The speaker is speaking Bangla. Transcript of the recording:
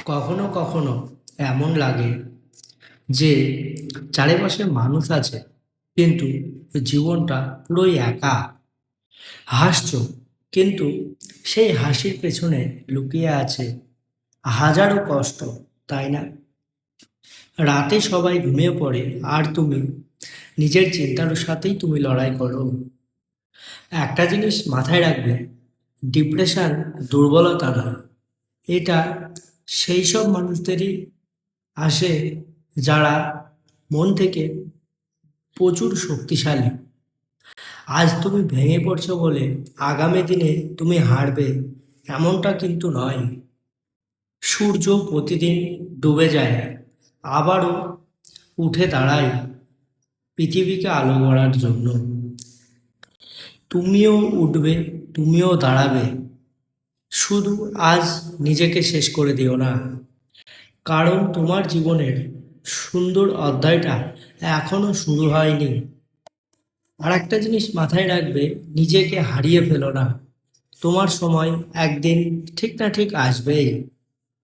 কখনো কখনো এমন লাগে যে চারিপাশে মানুষ আছে, কিন্তু জীবনটা পুরোই একা। হাসছো, কিন্তু সেই হাসির পেছনে লুকিয়ে আছে হাজারো কষ্ট, তাই না? রাতে সবাই ঘুমিয়ে পড়ে, আর তুমি নিজের চিন্তার সাথেই লড়াই করো। একটা জিনিস মাথায় রাখবে, ডিপ্রেশন দুর্বলতা নয়, এটা সেই সব মানুষদেরই আসে যারা মন থেকে প্রচুর শক্তিশালী। আজ তুমি ভেঙে পড়ছো বলে আগামী দিনে তুমি হারবে, এমনটা কিন্তু নয়। সূর্য প্রতিদিন ডুবে যায়, আবারও উঠে দাঁড়ায় পৃথিবীকে আলো করার জন্য। তুমিও উঠবে, তুমিও দাঁড়াবে। শুধু আজ নিজেকে শেষ করে দিও না, কারণ তোমার জীবনের সুন্দর অধ্যায়টা এখনো শুরু হয়নি। আর একটা জিনিস মাথায় রাখবে, নিজেকে হারিয়ে ফেলো না। তোমার সময় একদিন ঠিক না ঠিক আসবেই।